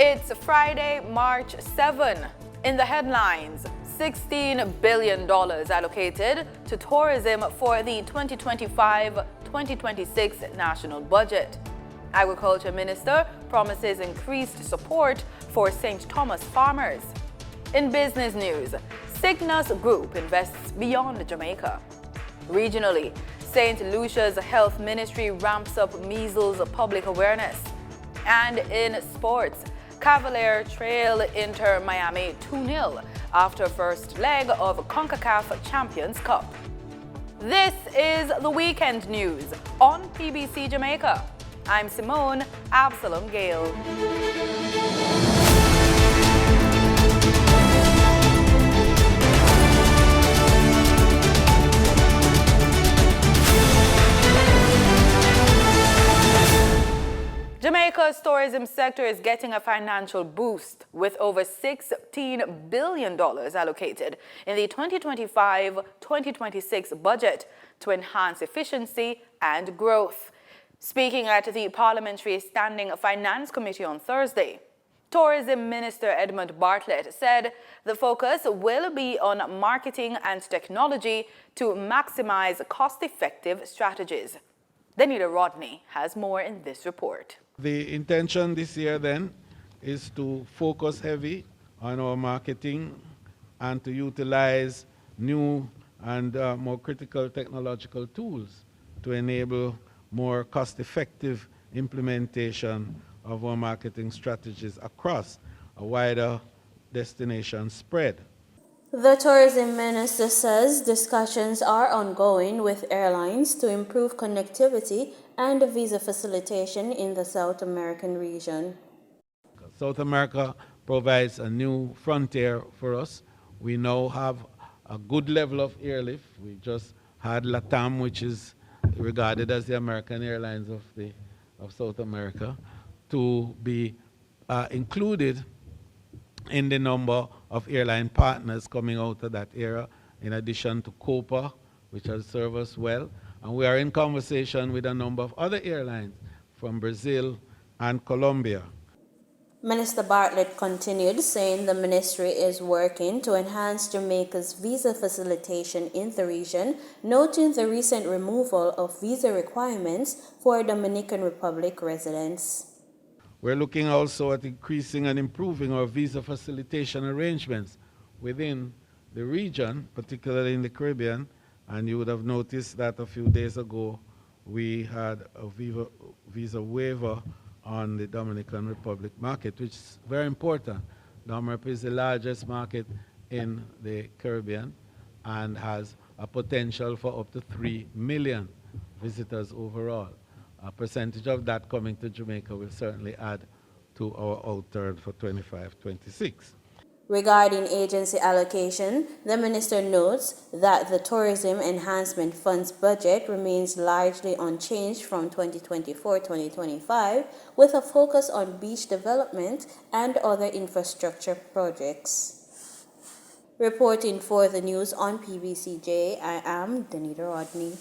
It's Friday, March 7. In the headlines, $16 billion allocated to tourism for the 2025-2026 national budget. Agriculture Minister promises increased support for St. Thomas farmers. In business news, Cygnus Group invests beyond Jamaica. Regionally, St. Lucia's Health Ministry ramps up measles public awareness. And in sports, Cavalier trail Inter Miami 2-0 after first leg of CONCACAF Champions Cup. This is the weekend news on PBC Jamaica. I'm Simone Absalom Gale. Jamaica's tourism sector is getting a financial boost with over $16 billion allocated in the 2025-2026 budget to enhance efficiency and growth. Speaking at the Parliamentary Standing Finance Committee on Thursday, Tourism Minister Edmund Bartlett said the focus will be on marketing and technology to maximize cost-effective strategies. Danita Rodney has more in this report. The intention this year then is to focus heavy on our marketing and to utilize new and more critical technological tools to enable more cost-effective implementation of our marketing strategies across a wider destination spread. The tourism minister says discussions are ongoing with airlines to improve connectivity and visa facilitation in the South American region. South America provides a new frontier for us. We now have a good level of airlift. We just had LATAM, which is regarded as the American Airlines of South America, to be included in the number of airline partners coming out of that era, in addition to COPA, which has served us well. And we are in conversation with a number of other airlines from Brazil and Colombia. Minister Bartlett continued, saying the ministry is working to enhance Jamaica's visa facilitation in the region, noting the recent removal of visa requirements for Dominican Republic residents. We're looking also at increasing and improving our visa facilitation arrangements within the region, particularly in the Caribbean. And you would have noticed that a few days ago, we had a visa waiver on the Dominican Republic market, which is very important. DOMREP is the largest market in the Caribbean and has a potential for up to 3 million visitors overall. A percentage of that coming to Jamaica will certainly add to our outturn for 25-26. Regarding agency allocation, the minister notes that the Tourism Enhancement Fund's budget remains largely unchanged from 2024-2025, with a focus on beach development and other infrastructure projects. Reporting for the news on PBCJ, I am Danita Rodney.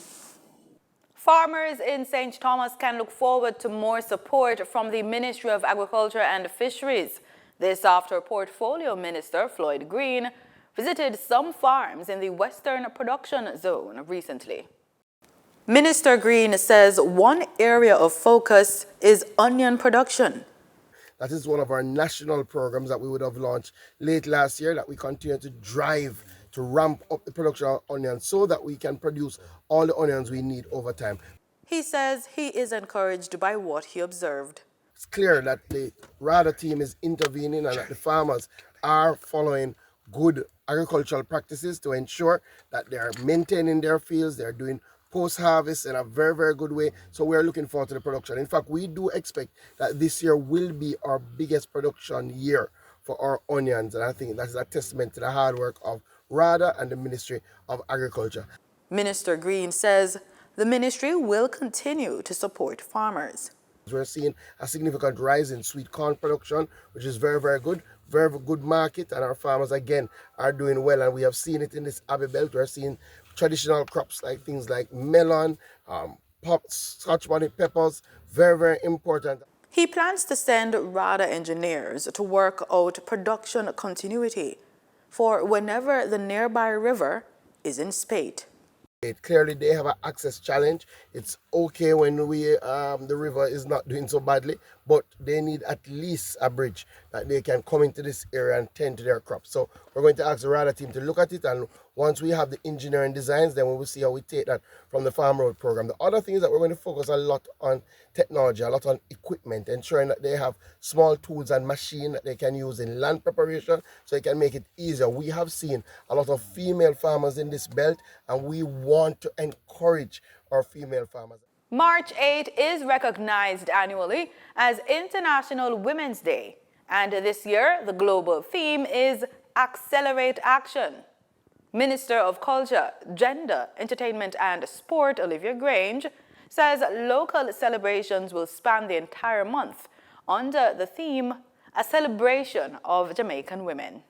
Farmers in St. Thomas can look forward to more support from the Ministry of Agriculture and Fisheries. This after Portfolio Minister Floyd Green visited some farms in the Western Production Zone recently. Minister Green says one area of focus is onion production. That is one of our national programs that we would have launched late last year, that we continue to drive to ramp up the production of onions so that we can produce all the onions we need over time. He says he is encouraged by what he observed. It's clear that the RADA team is intervening and that the farmers are following good agricultural practices to ensure that they are maintaining their fields, they're doing post-harvest in a very, very good way. So we're looking forward to the production. In fact, we do expect that this year will be our biggest production year for our onions. And I think that's a testament to the hard work of RADA and the Ministry of Agriculture. Minister Green says the ministry will continue to support farmers. We're seeing a significant rise in sweet corn production, which is very, very good market, and our farmers again are doing well, and we have seen it in this Abbey Belt. We're seeing traditional crops like things like melon, pops, Scotch bonnet peppers, very, very important. He plans to send RADA engineers to work out production continuity for whenever the nearby river is in spate. Clearly, they have an access challenge. It's okay when the river is not doing so badly, but they need at least a bridge that they can come into this area and tend to their crops. So we're going to ask the RADA team to look at it, and once we have the engineering designs, then we will see how we take that from the Farm Road program. The other thing is that we're going to focus a lot on technology, a lot on equipment, ensuring that they have small tools and machines that they can use in land preparation so they can make it easier. We have seen a lot of female farmers in this belt, and we want to encourage our female farmers. March 8 is recognized annually as International Women's Day, and this year the global theme is Accelerate Action. Minister of Culture, Gender, Entertainment and Sport, Olivia Grange, says local celebrations will span the entire month under the theme, A Celebration of Jamaican Women.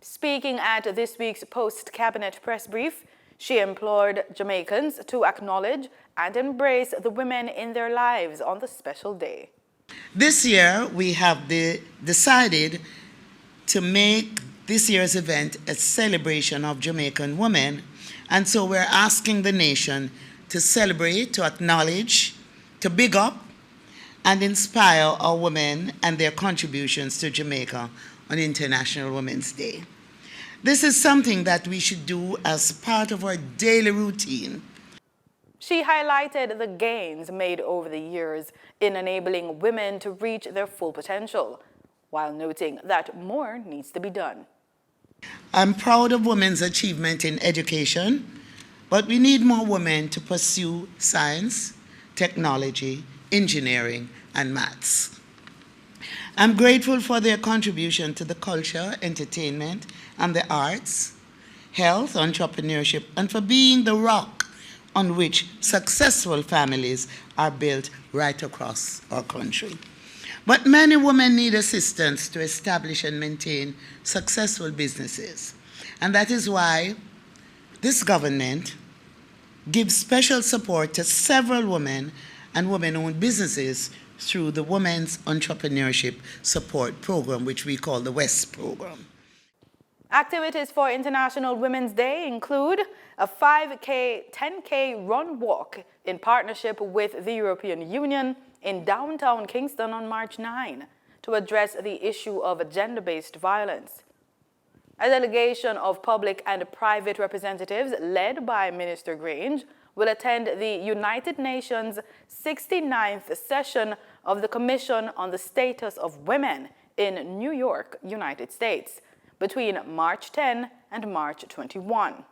Speaking at this week's post-cabinet press brief, she implored Jamaicans to acknowledge and embrace the women in their lives on the special day. This year, we have decided to make this year's event a celebration of Jamaican women, and so we're asking the nation to celebrate, to acknowledge, to big up, and inspire our women and their contributions to Jamaica on International Women's Day. This is something that we should do as part of our daily routine. She highlighted the gains made over the years in enabling women to reach their full potential, while noting that more needs to be done. I'm proud of women's achievement in education, but we need more women to pursue science, technology, engineering, and maths. I'm grateful for their contribution to the culture, entertainment, and the arts, health, entrepreneurship, and for being the rock on which successful families are built right across our country. But many women need assistance to establish and maintain successful businesses. And that is why this government gives special support to several women and women-owned businesses through the Women's Entrepreneurship Support Program, which we call the WEST program. Activities for International Women's Day include a 5K, 10K run walk in partnership with the European Union in downtown Kingston on March 9 to address the issue of gender-based violence. A delegation of public and private representatives led by Minister Grange will attend the United Nations 69th session of the Commission on the Status of Women in New York, United States, between March 10 and March 21.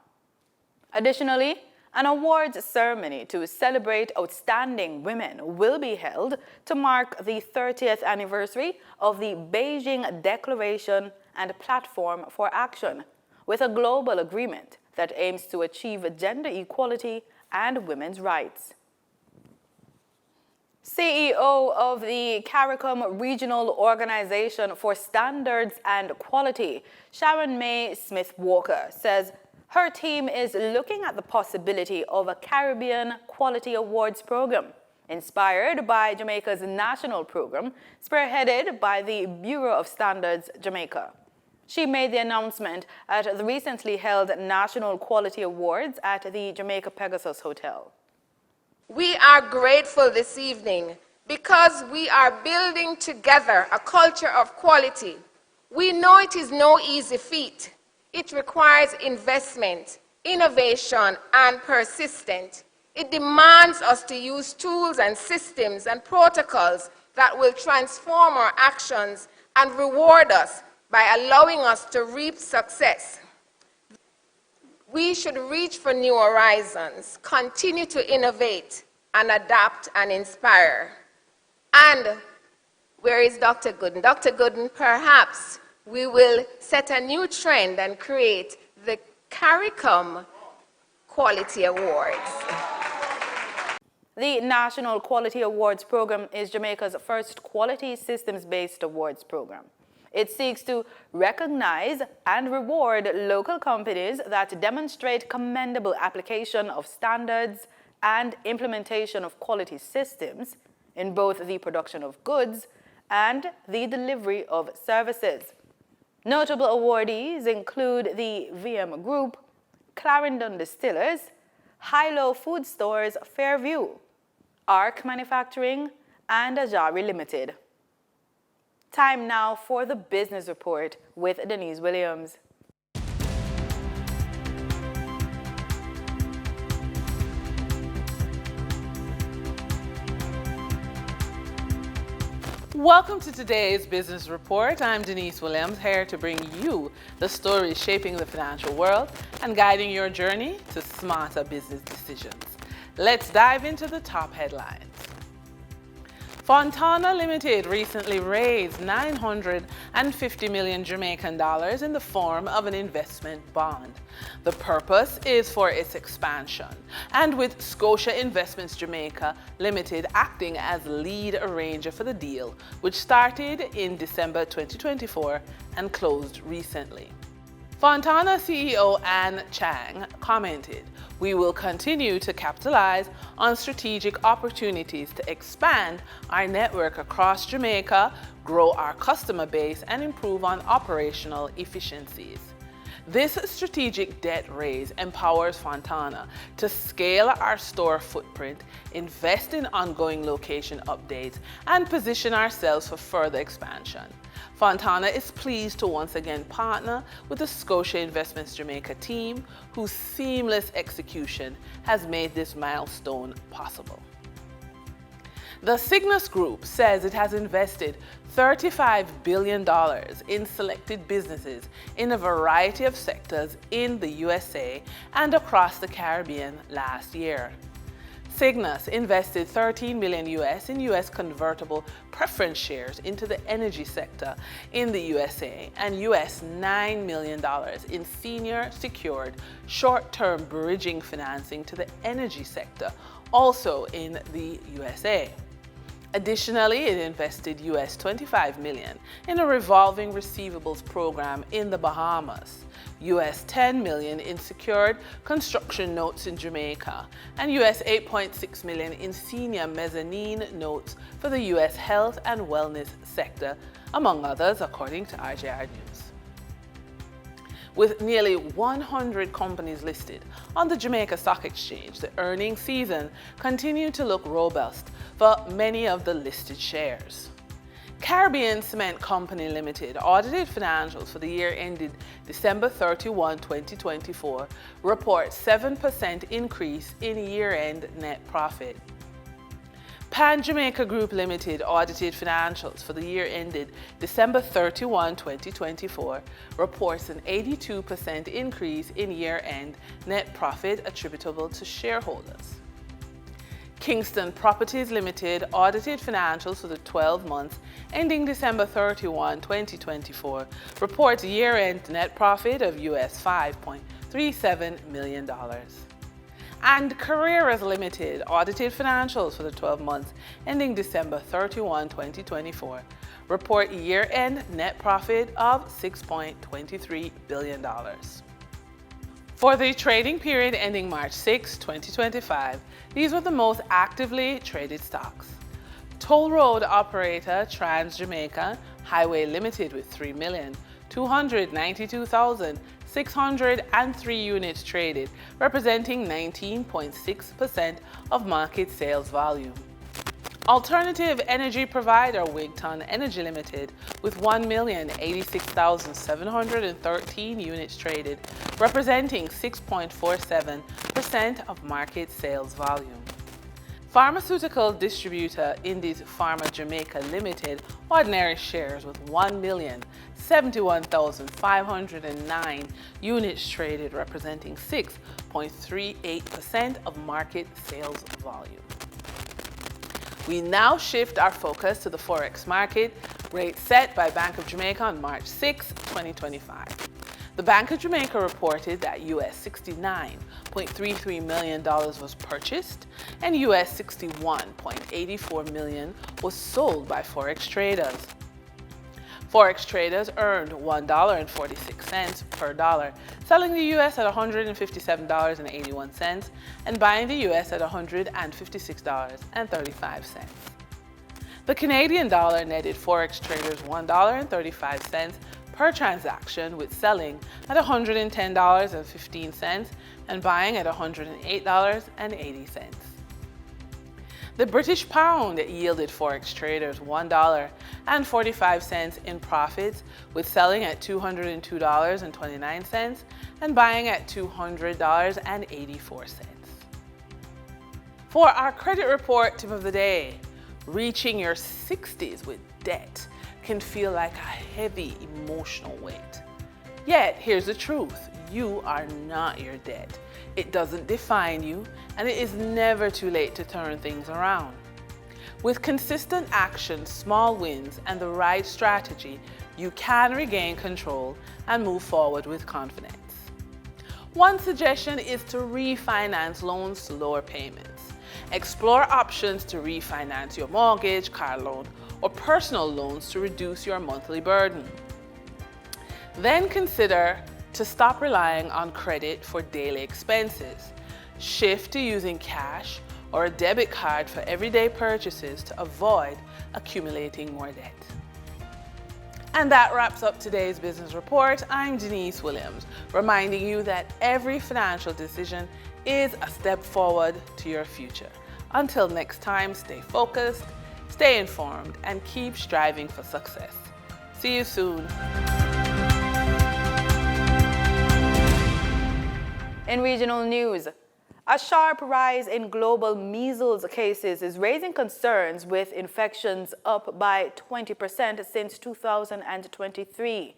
Additionally, an awards ceremony to celebrate outstanding women will be held to mark the 30th anniversary of the Beijing Declaration and Platform for Action, with a global agreement that aims to achieve gender equality and women's rights. CEO of the CARICOM Regional Organization for Standards and Quality, Sharon May Smith-Walker, says her team is looking at the possibility of a Caribbean Quality Awards program, inspired by Jamaica's national program, spearheaded by the Bureau of Standards Jamaica. She made the announcement at the recently held National Quality Awards at the Jamaica Pegasus Hotel. We are grateful this evening because we are building together a culture of quality. We know it is no easy feat. It requires investment, innovation, and persistence. It demands us to use tools and systems and protocols that will transform our actions and reward us by allowing us to reap success. We should reach for new horizons, continue to innovate, and adapt and inspire. And where is Dr. Gooden? Dr. Gooden, perhaps we will set a new trend and create the CARICOM Quality Awards. The National Quality Awards program is Jamaica's first quality systems-based awards program. It seeks to recognize and reward local companies that demonstrate commendable application of standards and implementation of quality systems in both the production of goods and the delivery of services. Notable awardees include the VM Group, Clarendon Distillers, Hilo Food Stores Fairview, ARC Manufacturing, and Ajari Limited. Time now for the Business Report with Denise Williams. Welcome to today's Business Report. I'm Denise Williams, here to bring you the stories shaping the financial world and guiding your journey to smarter business decisions. Let's dive into the top headlines. Fontana Limited recently raised 950 million Jamaican dollars in the form of an investment bond. The purpose is for its expansion, and with Scotia Investments Jamaica Limited acting as lead arranger for the deal, which started in December 2024 and closed recently. Fontana CEO Ann Chang commented, "We will continue to capitalize on strategic opportunities to expand our network across Jamaica, grow our customer base, and improve on operational efficiencies." This strategic debt raise empowers Fontana to scale our store footprint, invest in ongoing location updates, and position ourselves for further expansion. Fontana is pleased to once again partner with the Scotia Investments Jamaica team, whose seamless execution has made this milestone possible. The Cygnus Group says it has invested $35 billion in selected businesses in a variety of sectors in the USA and across the Caribbean last year. Cygnus invested $13 million in U.S. convertible preference shares into the energy sector in the USA and $9 million in senior secured short-term bridging financing to the energy sector, also in the USA. Additionally, it invested $25 million in a revolving receivables program in the Bahamas, $10 million in secured construction notes in Jamaica, and $8.6 million in senior mezzanine notes for the U.S. health and wellness sector, among others, according to RJR News. With nearly 100 companies listed on the Jamaica Stock Exchange, the earnings season continued to look robust for many of the listed shares. Caribbean Cement Company Limited audited financials for the year ended December 31, 2024, reports 7% increase in year-end net profit. Pan Jamaica Group Limited audited financials for the year ended December 31, 2024, reports an 82% increase in year-end net profit attributable to shareholders. Kingston Properties Limited audited financials for the 12 months ending December 31, 2024, reports year-end net profit of $5.37 million. And Carreras Limited audited financials for the 12 months ending December 31, 2024, report year-end net profit of $6.23 billion. For the trading period ending March 6, 2025, these were the most actively traded stocks. Toll road operator Trans Jamaica Highway Limited with 3,292,603 units traded, representing 19.6% of market sales volume. Alternative energy provider Wigton Energy Limited with 1,086,713 units traded, representing 6.47% of market sales volume. Pharmaceutical distributor Indies Pharma Jamaica Limited ordinary shares with 1,071,509 units traded, representing 6.38% of market sales volume. We now shift our focus to the Forex market, rate set by Bank of Jamaica on March 6, 2025. The Bank of Jamaica reported that $69.33 million was purchased and $61.84 million was sold by Forex traders. Forex traders earned $1.46 per dollar, selling the US at $157.81 and buying the US at $156.35. The Canadian dollar netted forex traders $1.35 per transaction, with selling at $110.15 and buying at $108.80. The British pound yielded forex traders $1.45 in profits, with selling at $202.29 and buying at $200.84. For our credit report tip of the day, reaching your 60s with debt can feel like a heavy emotional weight. Yet, here's the truth. You are not your debt. It doesn't define you, and it is never too late to turn things around. With consistent action, small wins, and the right strategy, you can regain control and move forward with confidence. One suggestion is to refinance loans to lower payments. Explore options to refinance your mortgage, car loan, or personal loans to reduce your monthly burden. Then consider to stop relying on credit for daily expenses. Shift to using cash or a debit card for everyday purchases to avoid accumulating more debt. And that wraps up today's business report. I'm Denise Williams, reminding you that every financial decision is a step forward to your future. Until next time, stay focused, stay informed, and keep striving for success. See you soon. In regional news, a sharp rise in global measles cases is raising concerns, with infections up by 20% since 2023.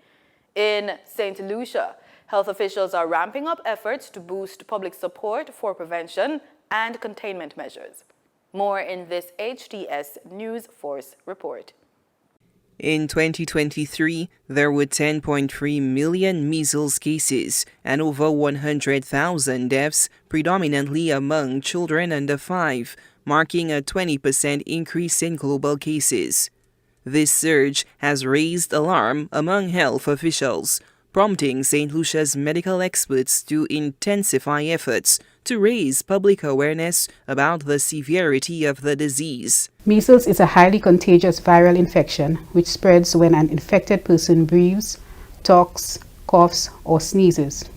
In St. Lucia, health officials are ramping up efforts to boost public support for prevention and containment measures. More in this HTS News Force report. In 2023, there were 10.3 million measles cases and over 100,000 deaths, predominantly among children under 5, marking a 20% increase in global cases. This surge has raised alarm among health officials, prompting St. Lucia's medical experts to intensify efforts to raise public awareness about the severity of the disease. Measles is a highly contagious viral infection which spreads when an infected person breathes, talks, coughs, or sneezes.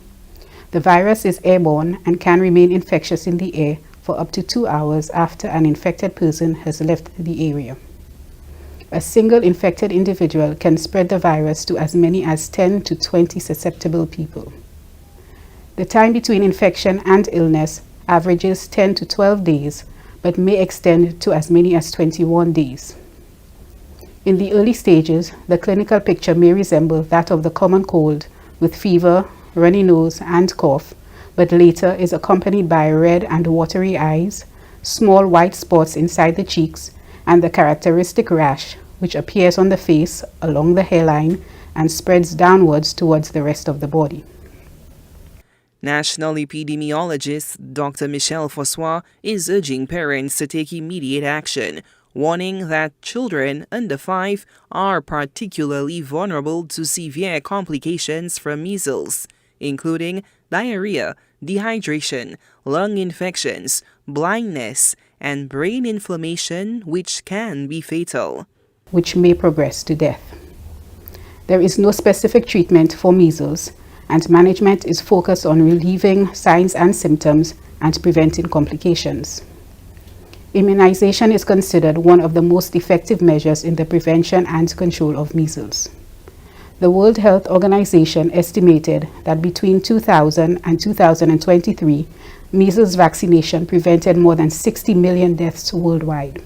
The virus is airborne and can remain infectious in the air for up to 2 hours after an infected person has left the area. A single infected individual can spread the virus to as many as 10 to 20 susceptible people. The time between infection and illness averages 10 to 12 days, but may extend to as many as 21 days. In the early stages, the clinical picture may resemble that of the common cold, with fever, runny nose, and cough, but later is accompanied by red and watery eyes, small white spots inside the cheeks, and the characteristic rash, which appears on the face, along the hairline, and spreads downwards towards the rest of the body. National epidemiologist Dr. Michelle Fossois is urging parents to take immediate action, warning that children under 5 are particularly vulnerable to severe complications from measles, including diarrhea, dehydration, lung infections, blindness, and brain inflammation, which can be fatal, which may progress to death. There is no specific treatment for measles, and management is focused on relieving signs and symptoms and preventing complications. Immunization is considered one of the most effective measures in the prevention and control of measles. The World Health Organization estimated that between 2000 and 2023, measles vaccination prevented more than 60 million deaths worldwide.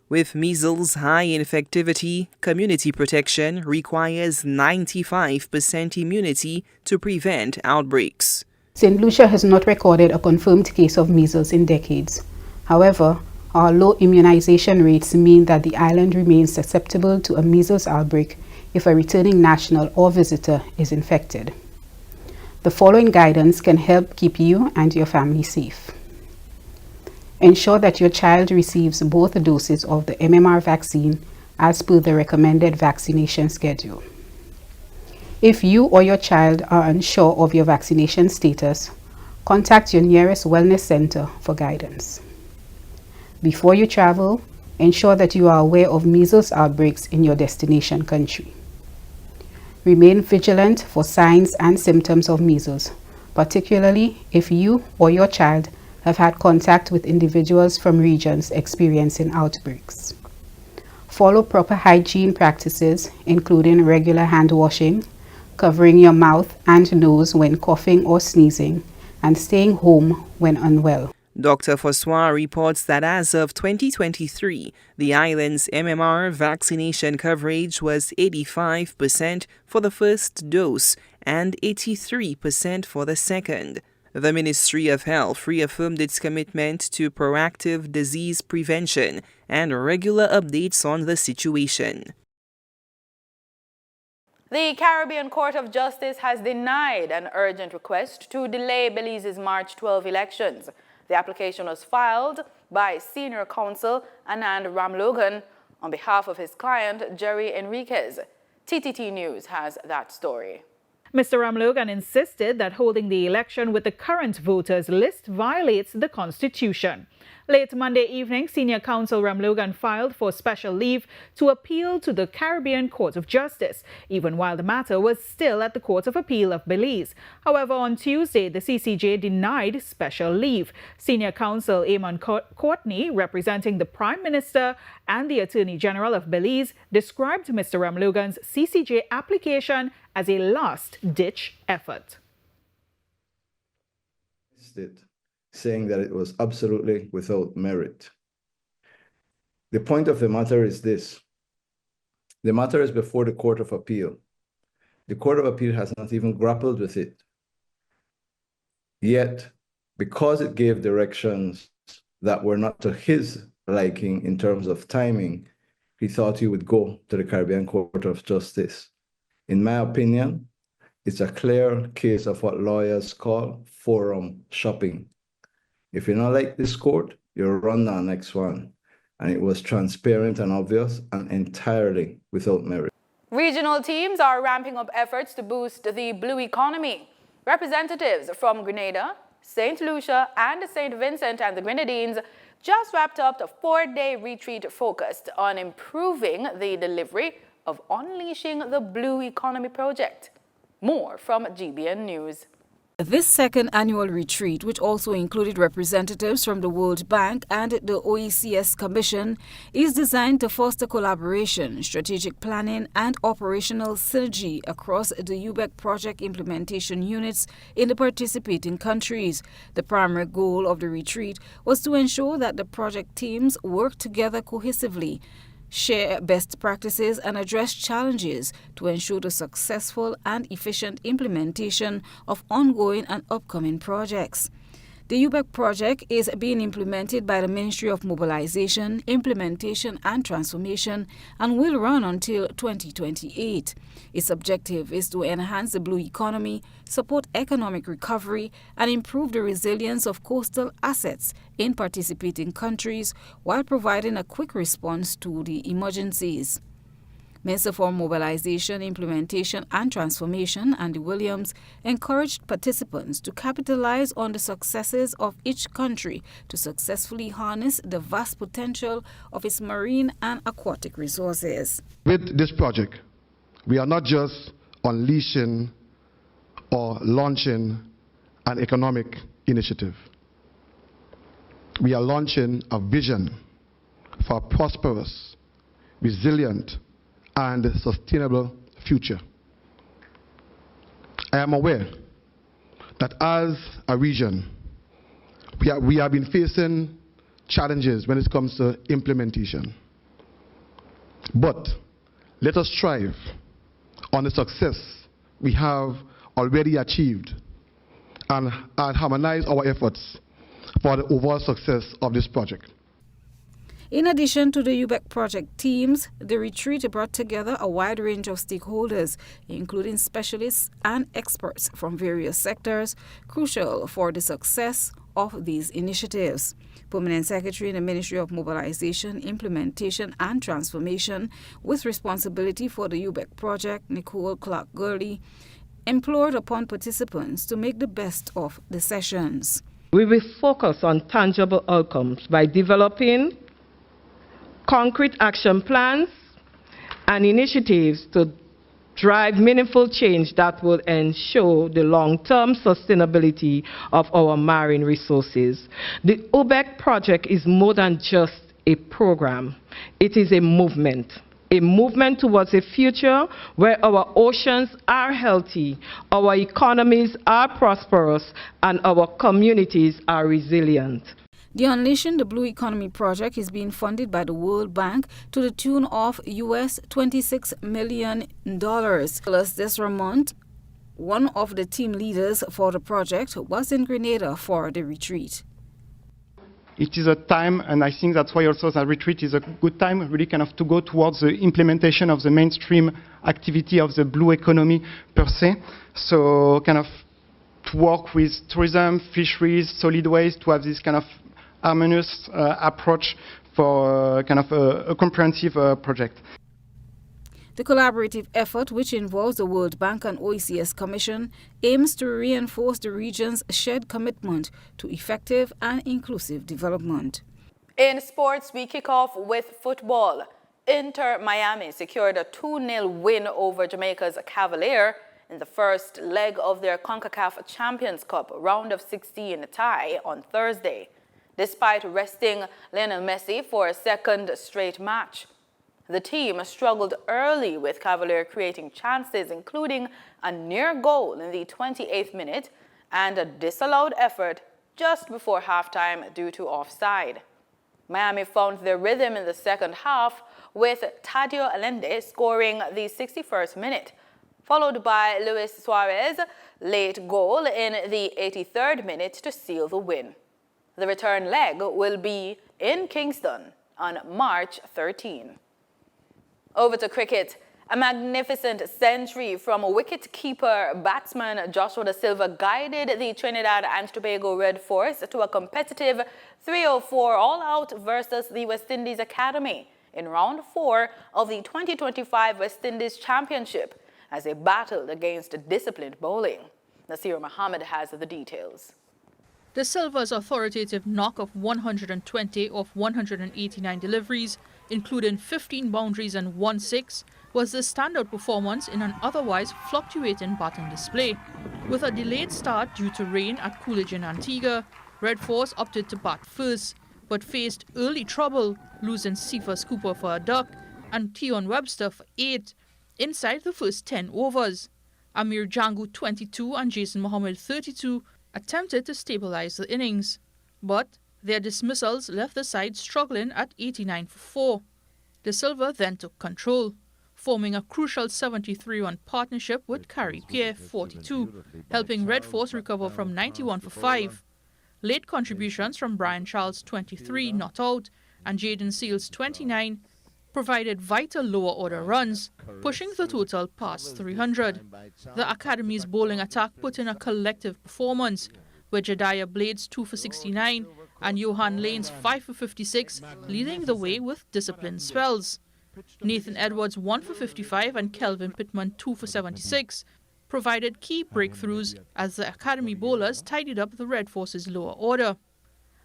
With measles high infectivity, community protection requires 95% immunity to prevent outbreaks. St. Lucia has not recorded a confirmed case of measles in decades. However, our low immunization rates mean that the island remains susceptible to a measles outbreak if a returning national or visitor is infected. The following guidance can help keep you and your family safe. Ensure that your child receives both doses of the MMR vaccine as per the recommended vaccination schedule. If you or your child are unsure of your vaccination status, contact your nearest wellness center for guidance. Before you travel, Ensure that you are aware of measles outbreaks in your destination country. Remain vigilant for signs and symptoms of measles, particularly if you or your child have had contact with individuals from regions experiencing outbreaks. Follow proper hygiene practices, including regular hand washing, covering your mouth and nose when coughing or sneezing, and staying home when unwell. Dr. Fossois reports that as of 2023, the island's MMR vaccination coverage was 85% for the first dose and 83% for the second. The Ministry of Health reaffirmed its commitment to proactive disease prevention and regular updates on the situation. The Caribbean Court of Justice has denied an urgent request to delay Belize's March 12 elections. The application was filed by senior counsel Anand Ramlogan on behalf of his client Jerry Enriquez. TTT News has that story. Mr. Ramlogan insisted that holding the election with the current voters list violates the Constitution. Late Monday evening, Senior Counsel Ramlogan filed for special leave to appeal to the Caribbean Court of Justice, even while the matter was still at the Court of Appeal of Belize. However, on Tuesday, the CCJ denied special leave. Senior Counsel Eamon Courtney, representing the Prime Minister and the Attorney General of Belize, described Mr. Ramlogan's CCJ application as a last-ditch effort. Saying that it was absolutely without merit. The point of the matter is this. The matter is before the Court of Appeal. The Court of Appeal has not even grappled with it. Yet, because it gave directions that were not to his liking in terms of timing, he thought he would go to the Caribbean Court of Justice. In my opinion, it's a clear case of what lawyers call forum shopping. If you don't like this court, you run the next one. And it was transparent and obvious and entirely without merit. Regional teams are ramping up efforts to boost the blue economy. Representatives from Grenada, St. Lucia, and St. Vincent and the Grenadines just wrapped up a 4-day retreat focused on improving the delivery of Unleashing the Blue Economy project. More from GBN News. This second annual retreat, which also included representatives from the World Bank and the OECS Commission, is designed to foster collaboration, strategic planning, and operational synergy across the UBEC project implementation units in the participating countries. The primary goal of the retreat was to ensure that the project teams work together cohesively, share best practices, and address challenges to ensure the successful and efficient implementation of ongoing and upcoming projects. The UBEC project is being implemented by the Ministry of Mobilization, Implementation and Transformation and will run until 2028. Its objective is to enhance the blue economy, support economic recovery, and improve the resilience of coastal assets in participating countries while providing a quick response to the emergencies. Minister for Mobilization, Implementation and Transformation, Andy Williams, encouraged participants to capitalize on the successes of each country to successfully harness the vast potential of its marine and aquatic resources. With this project, we are not just unleashing or launching an economic initiative. We are launching a vision for a prosperous, resilient, and sustainable future. I am aware that as a region, we have been facing challenges when it comes to implementation. But let us strive on the success we have already achieved and harmonize our efforts for the overall success of this project. In addition to the UBEC project teams, the retreat brought together a wide range of stakeholders, including specialists and experts from various sectors, crucial for the success of these initiatives. Permanent Secretary in the Ministry of Mobilization, Implementation and Transformation, with responsibility for the UBEC project, Nicole Clark-Gurley, implored upon participants to make the best of the sessions. We will focus on tangible outcomes by developing concrete action plans and initiatives to drive meaningful change that will ensure the long-term sustainability of our marine resources. The UBEC project is more than just a program. It is a movement towards a future where our oceans are healthy, our economies are prosperous, and our communities are resilient. The Unleashing the Blue Economy project is being funded by the World Bank to the tune of US $26 million. Plus, this month, one of the team leaders for the project was in Grenada for the retreat. It is a time, and I think that's why also the retreat is a good time, really kind of to go towards the implementation of the mainstream activity of the blue economy per se. So kind of to work with tourism, fisheries, solid waste, to have this kind of harmonious approach for kind of a comprehensive project. The collaborative effort, which involves the World Bank and OECS Commission, aims to reinforce the region's shared commitment to effective and inclusive development. In sports, we kick off with football. Inter Miami secured a 2-0 win over Jamaica's Cavalier in the first leg of their CONCACAF Champions Cup round of 16 tie on Thursday, despite resting Lionel Messi for a second straight match. The team struggled early with Cavalier creating chances, including a near goal in the 28th minute and a disallowed effort just before halftime due to offside. Miami found their rhythm in the second half, with Tadio Allende scoring the 61st minute, followed by Luis Suarez's late goal in the 83rd minute to seal the win. The return leg will be in Kingston on March 13. Over to cricket. A magnificent century from wicket-keeper batsman Joshua Da Silva guided the Trinidad and Tobago Red Force to a competitive 304 all-out versus the West Indies Academy in round 4 of the 2025 West Indies Championship as they battled against disciplined bowling. Nasir Mohammed has the details. Da Silva's authoritative knock of 120 of 189 deliveries, including 15 boundaries and 1 6, was the standout performance in an otherwise fluctuating batting display. With a delayed start due to rain at Coolidge in Antigua, Red Force opted to bat first, but faced early trouble, losing Cephas Cooper for a duck and Tion Webster for 8 inside the first 10 overs. Amir Jangu 22 and Jason Mohammed 32 attempted to stabilize the innings, but their dismissals left the side struggling at 89 for 4. Da Silva then took control, forming a crucial 73-run partnership with Carey Pierre 42, helping Red Force recover from 91 for 5. Late contributions from Brian Charles 23 not out and Jaden Seals 29 provided vital lower-order runs, pushing the total past 300. The Academy's bowling attack put in a collective performance, with Jediah Blades 2 for 69 and Johan Lanes 5 for 56 leading the way with disciplined spells. Nathan Edwards 1 for 55 and Kelvin Pittman 2 for 76 provided key breakthroughs as the Academy bowlers tidied up the Red Force's lower order.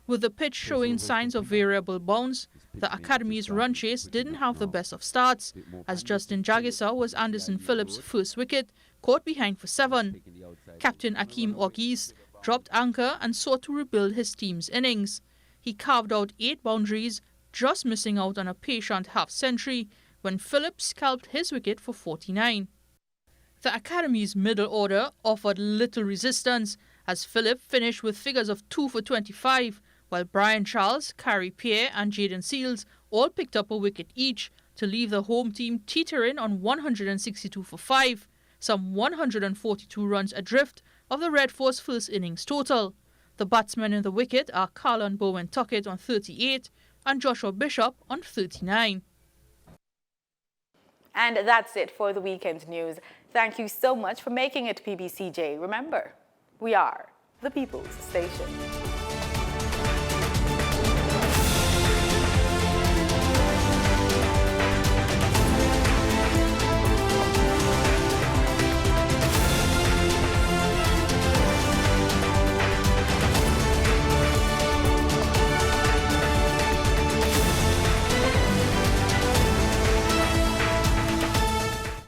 With the pitch showing signs of variable bounce, the Academy's run chase didn't have the best of starts, as Justin Jagisa was Anderson Phillips' first wicket, caught behind for 7. Captain Akeem Orgis dropped anchor and sought to rebuild his team's innings. He carved out 8 boundaries, just missing out on a patient half-century when Phillips scalped his wicket for 49. The Academy's middle order offered little resistance, as Phillips finished with figures of 2 for 25, while Brian Charles, Carey Pierre and Jaden Seals all picked up a wicket each to leave the home team teetering on 162 for 5, some 142 runs adrift of the Red Force first innings total. The batsmen in the wicket are Carlon Bowen Tuckett on 38 and Joshua Bishop on 39. And that's it for the weekend news. Thank you so much for making it PBCJ. Remember, we are the People's Station.